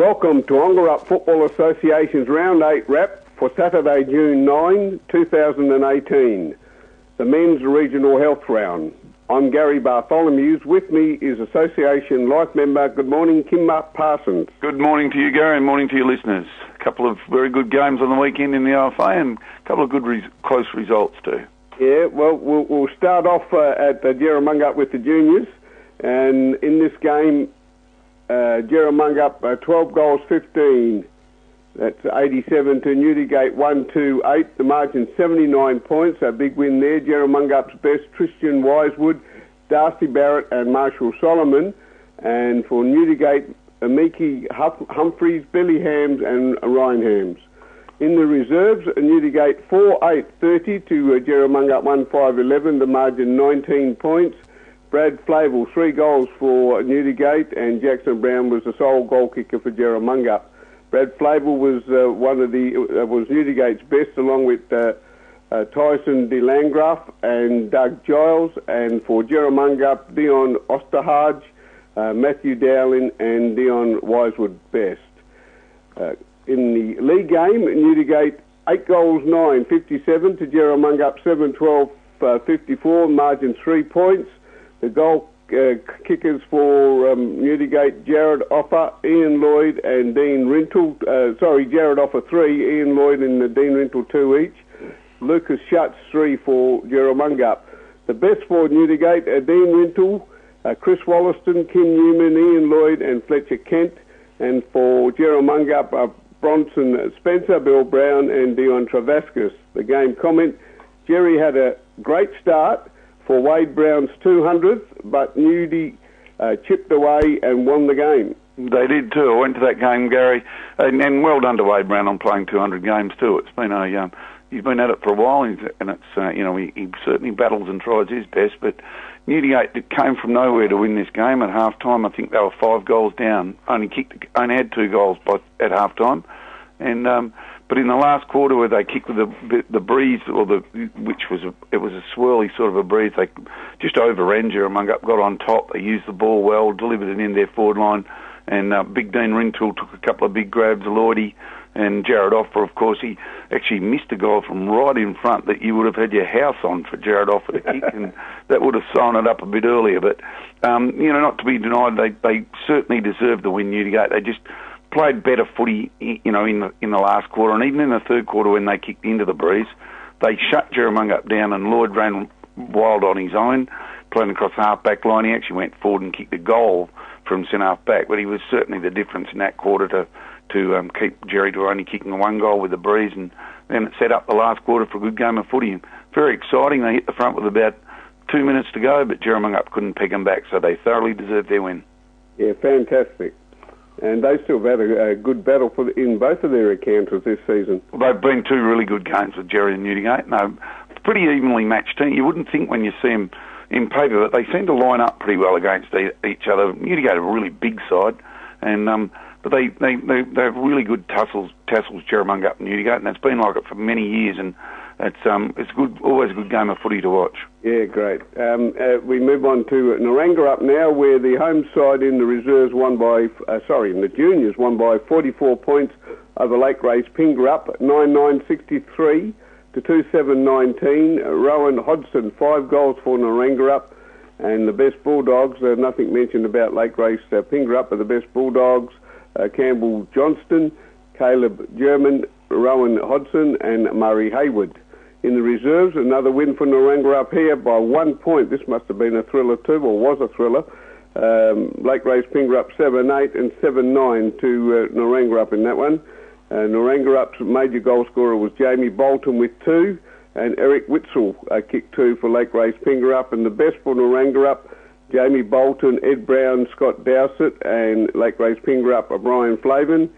Welcome to Ongerup Football Association's Round 8 wrap for Saturday, June 9, 2018, the Men's Regional Health Round. I'm Gary Bartholomews. With me is Association Life Member. Good morning, Kim Parsons. Good morning to you, Gary, and morning to your listeners. A couple of very good games on the weekend in the OFA and a couple of good close results too. Yeah, well, we'll start off at Jerramungup with the juniors. And in this game, Jerramungup 12 goals 15. That's 87 to Newdigate 128. The margin 79 points. A big win there. Jerramungup's best, Tristan Wisewood, Darcy Barrett and Marshall Solomon. And for Newdigate, Miki Humphreys, Billy Hams and Ryan Hams. In the reserves, Newdigate 4-8-30 to Jerramungup 1-5-11. The margin 19 points. Brad Flavel, 3 goals for Newdigate, and Jackson Brown was the sole goal kicker for Jerramungup. Brad Flavel was was Newdigate's best, along with Tyson de Landgraf and Doug Giles, and for Jerramungup, Dion Osterhage, Matthew Dowling and Dion Wisewood best. In the league game, Newdigate 8 goals 9, 57 to Jerramungup 7-12, 54, margin 3 points. The goal kickers for Newdigate, Jared Offa, Ian Lloyd and Dean Rintle. Jared Offa 3, Ian Lloyd and Dean Rintle 2 each. Lucas Schutz 3 for Jerramungup. The best for Newdigate, Dean Rintle, Chris Wollaston, Kim Newman, Ian Lloyd and Fletcher Kent. And for Jerramungup, Bronson Spencer, Bill Brown and Dion Travascus. The game comment, Jerry had a great start for Wade Brown's 200th, but Newdy chipped away and won the game. They did too. I went to that game, Gary, and well done to Wade Brown on playing 200 games too. It's been he's been at it for a while, and it's he certainly battles and tries his best. But Newdigate came from nowhere to win this game at half time. I think they were 5 goals down. Only had 2 goals at half time, and but in the last quarter where they kicked with the breeze, which was a swirly sort of a breeze, they just overran Jerramungup, got on top. They used the ball well, delivered it in their forward line, and Big Dean Rintle took a couple of big grabs. Lloydie and Jared Offa, of course, he actually missed a goal from right in front that you would have had your house on for Jared Offa to kick, and that would have sewn it up a bit earlier. But not to be denied, they certainly deserved the win. Newdigate, they just played better footy, in the last quarter, and even in the third quarter when they kicked into the breeze, they shut Jerramungup down, and Lloyd ran wild on his own, playing across the half-back line. He actually went forward and kicked a goal from centre-half-back, but he was certainly the difference in that quarter to keep Jerry to only kicking 1 goal with the breeze, and then it set up the last quarter for a good game of footy. Very exciting. They hit the front with about 2 minutes to go, but Jerramungup couldn't peg them back, so they thoroughly deserved their win. Yeah, fantastic. And they still have had a good battle in both of their encounters this season. Well, they've been 2 really good games with Jerry and Newdigate. No, pretty evenly matched team. You wouldn't think when you see them in paper, but they seem to line up pretty well against each other. Newdigate are a really big side, and but they have really good tassels, Jerramungup and Newdigate, and it's been like it for many years, and it's good, always a good game of footy to watch. Yeah, great. We move on to Naranggarup now, where the home side in the reserves in the juniors won by 44 points over Lake Race Pingarup, 9-9-63 to 2-7-19. Rowan Hodgson, 5 goals for Naranggarup, and the best Bulldogs, nothing mentioned about Lake Race Pingarup, but the best Bulldogs, Campbell Johnston, Caleb German, Rowan Hodgson and Murray Hayward. In the reserves, another win for Naranggarup here by 1 point. This must have been a thriller too, or was a thriller. Lake Race Pingarup 7-8 and 7-9 to Naranggarup in that one. Narangarup's major goal scorer was Jamie Bolton with 2, and Eric Witzel kicked 2 for Lake Race Pingarup. And the best for Naranggarup, Jamie Bolton, Ed Brown, Scott Dowsett, and Lake Race Pingarup, Brian Flavin,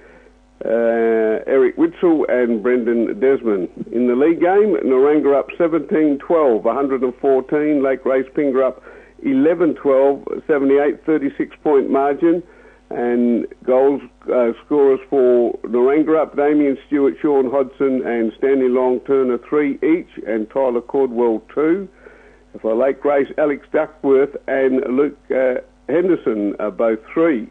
Eric Witzel and Brendan Desmond. In the league game, Naranggarup 17-12, 114, Lake Race Pingarup 11-12, 78, 36-point margin, and goals scorers for Naranggarup, Damien Stewart, Sean Hodgson and Stanley Long Turner 3 each, and Tyler Cordwell 2. For Lake Race, Alex Duckworth and Luke Henderson both 3.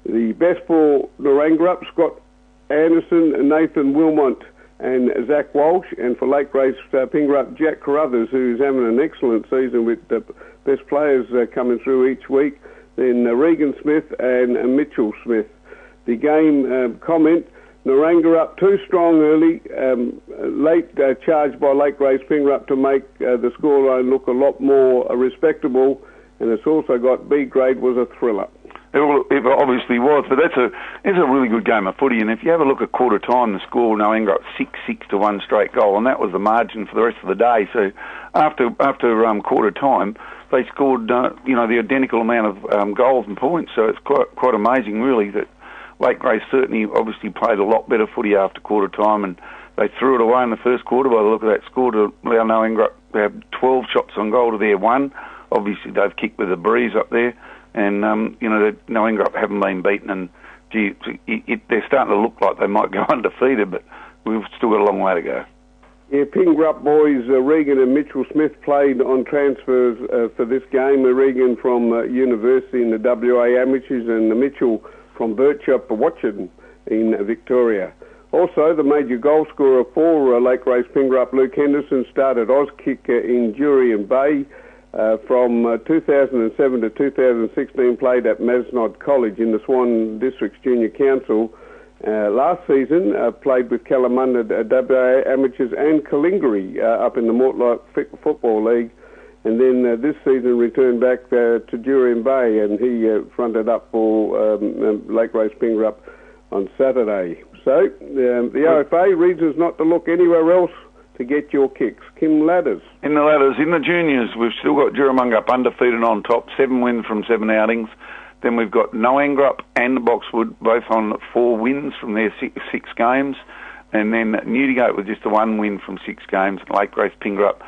The best for Narangrup, Scott Anderson, Nathan Wilmot and Zach Walsh, and for Lake Grace Pingerup, Jack Carruthers, who's having an excellent season with the best players coming through each week, then Regan Smith and Mitchell Smith. The game comment, Narangrup too strong early, late charge by Lake Grace Pingerup to make the scoreline look a lot more respectable, and it's also got B grade was a thriller. It obviously was, but it's a really good game of footy. And if you have a look at quarter time, the score Narangrup 6-6 to one straight goal, and that was the margin for the rest of the day. So after quarter time, they scored the identical amount of goals and points. So it's quite amazing, really, that Lake Grace certainly obviously played a lot better footy after quarter time, and they threw it away in the first quarter by the look of that score to allow Narangrup to have 12 shots on goal to their one. Obviously, they've kicked with a breeze up there. And, the Narangrup haven't been beaten, and they're starting to look like they might go undefeated, but we've still got a long way to go. Yeah, Pingerup boys, Regan and Mitchell Smith played on transfers for this game. Regan from University in the WA Amateurs, and Mitchell from Birchip Watchet in Victoria. Also, the major goal scorer for Lake Grace Pingerup, Luke Henderson, started Auskick in Jurien Bay. From 2007 to 2016, played at Masnod College in the Swan District's Junior Council. Last season, played with Kalamunda WA Amateurs and Kalingari up in the Mortlake Football League. And then this season returned back to Jurien Bay, and he fronted up for Lake Grace Pingerup on Saturday. So the OFA reads us not to look anywhere else to get your kicks. Kim Ladders. In the ladders, in the juniors, we've still got Juramungup undefeated on top, 7 wins from 7 outings. Then we've got Narangrup and Boxwood both on 4 wins from their 6 games. And then Newdigate with just a 1 win from 6 games. Lake Grace Pingerup,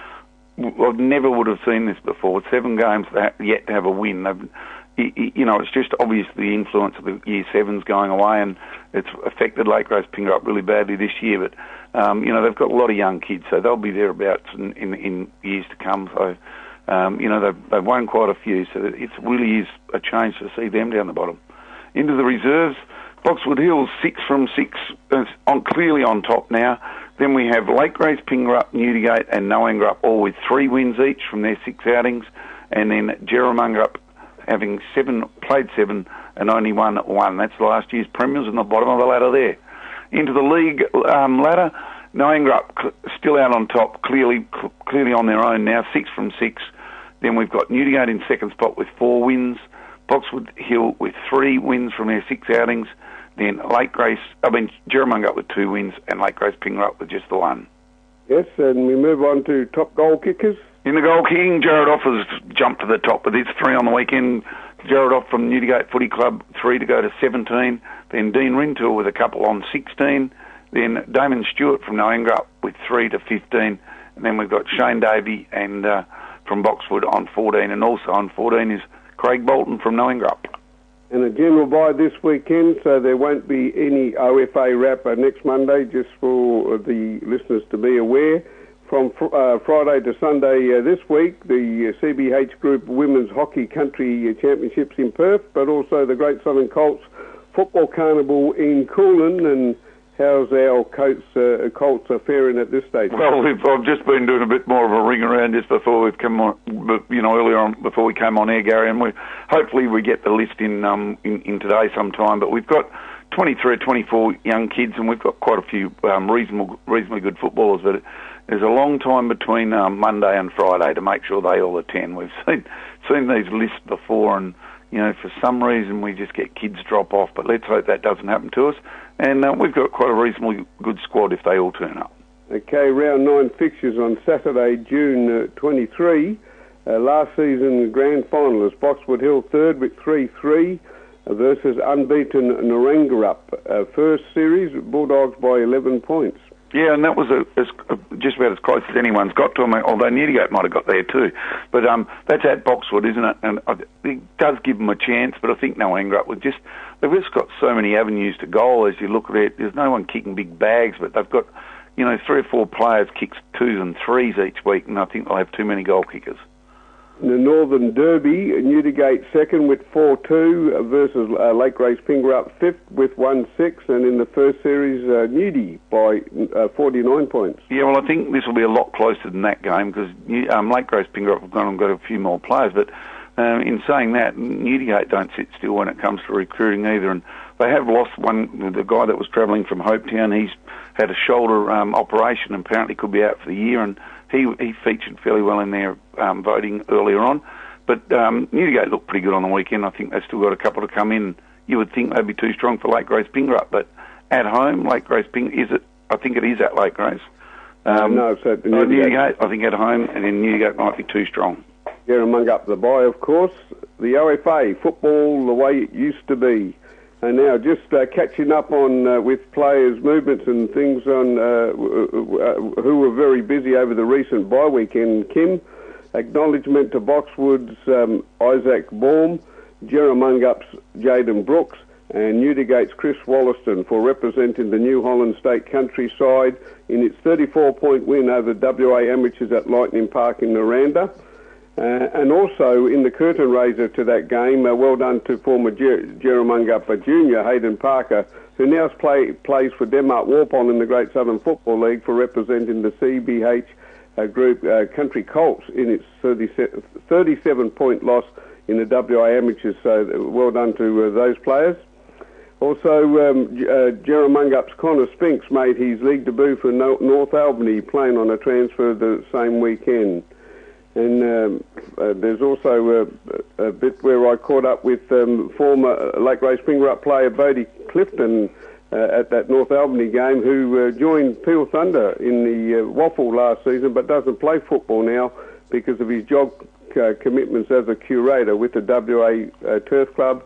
I never would have seen this before. 7 games, they have yet to have a win. It's just obvious the influence of the Year 7s going away, and it's affected Lake Grace Pingerup really badly this year. But they've got a lot of young kids, so they'll be thereabouts in years to come. So, they've won quite a few, so it really is a change to see them down the bottom. Into the reserves, Boxwood Hills 6 from 6, clearly on top now. Then we have Lake Grace Pingerup, Newdigate and Narangrup all with 3 wins each from their 6 outings, and then Juramungup having played 7 and only won 1. That's last year's premiers on the bottom of the ladder there. Into the league ladder, Narangrup still out on top, clearly on their own now, 6 from 6. Then we've got Newdigate in second spot with 4 wins, Boxwood Hill with 3 wins from their 6 outings, then Juramungup with 2 wins, and Lake Grace Pingerup with just the 1. Yes, and we move on to top goal kickers. In the goal kicking, Jared Off has jumped to the top with his 3 on the weekend. Jared Off from Newdigate Footy Club, 3 to go to 17. Then Dean Rintoul with a couple on 16. Then Damon Stewart from Narangrup with 3 to 15. And then we've got Shane Davey and from Boxwood on 14. And also on 14 is Craig Bolton from Narangrup. And a general bye this weekend, so there won't be any OFA wrap next Monday, just for the listeners to be aware. From Friday to Sunday this week, the CBH Group Women's Hockey Country Championships in Perth, but also the Great Southern Colts Football Carnival in Coolin. And how's our Colts are faring at this stage? Well, I've just been doing a bit more of a ring around just before we've come on, earlier on before we came on air, Gary, and hopefully we get the list in today sometime. But we've got 23 or 24 young kids, and we've got quite a few reasonably good footballers. But there's a long time between Monday and Friday to make sure they all attend. We've seen these lists before, and for some reason we just get kids drop off. But let's hope that doesn't happen to us. And we've got quite a reasonably good squad if they all turn up. Okay, round 9 fixtures on Saturday, June 23. Last season grand finalists, Boxwood Hill third with 3-3 versus unbeaten Narangrup. First series, Bulldogs by 11 points. Yeah, and that was just about as close as anyone's got to them, although Newdigate might have got there too. But that's at Boxwood, isn't it? And it does give them a chance, but I think Narangrup they've just got so many avenues to goal as you look at it. There's no one kicking big bags, but they've got, 3 or 4 players kicks 2s and 3s each week, and I think they'll have too many goal kickers. In the Northern Derby, Newdigate second with 4-2 versus Lake Grace Pingerup fifth with 1-6, and in the first series, Newdy by 49 points. Yeah, well, I think this will be a lot closer than that game because Lake Grace Pingerup have gone and got a few more players, but in saying that, Newdigate don't sit still when it comes to recruiting either, and they have lost the guy that was travelling from Hopetown. He's had a shoulder operation and apparently could be out for the year, and he featured fairly well in their voting earlier on. But Newdigate looked pretty good on the weekend. I think they've still got a couple to come in. You would think they'd be too strong for Lake Grace Pingerup, but at home, Lake Grace Pingerup, I think it is at Lake Grace. No, it's at the Newdigate. I think at home, and then Newdigate might be too strong. Yarramungup the bye, of course. The OFA, football the way it used to be. And now just catching up on with players' movements and things on who were very busy over the recent bye weekend. Kim, acknowledgement to Boxwood's Isaac Baum, Yarramungup's Jaden Brooks, and Newdigate's Chris Wollaston for representing the New Holland State Country side in its 34-point win over WA Amateurs at Lightning Park in Naranda. And also in the curtain raiser to that game, well done to former Yarramungup junior Hayden Parker, who now plays for Denmark Warpon in the Great Southern Football League for representing the CBH group Country Colts in its 37-point loss in the WA Amateurs. So well done to those players. Also, Yarramungup's Connor Spinks made his league debut for North Albany, playing on a transfer the same weekend. And there's also a bit where I caught up with former Lake Grace Pingerup player Bodie Clifton at that North Albany game, who joined Peel Thunder in the Waffle last season, but doesn't play football now because of his job commitments as a curator with the WA Turf Club.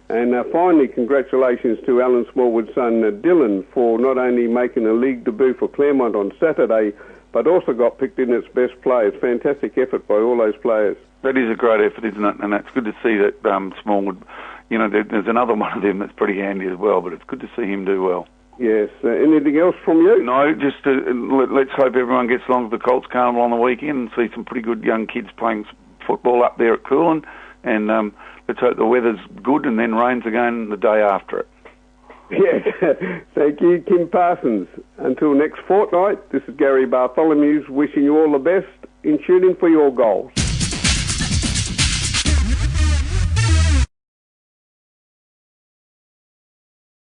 And finally, congratulations to Alan Smallwood's son Dylan for not only making a league debut for Claremont on Saturday, but also got picked in its best players. Fantastic effort by all those players. That is a great effort, isn't it? And it's good to see that Smallwood, there's another one of them that's pretty handy as well, but it's good to see him do well. Yes. Anything else from you? No, just let's hope everyone gets along to the Colts Carnival on the weekend and see some pretty good young kids playing football up there at Coolin. And let's hope the weather's good and then rains again the day after it. Yes, thank you, Kim Parsons. Until next fortnight, this is Gary Bartholomew wishing you all the best in shooting for your goals.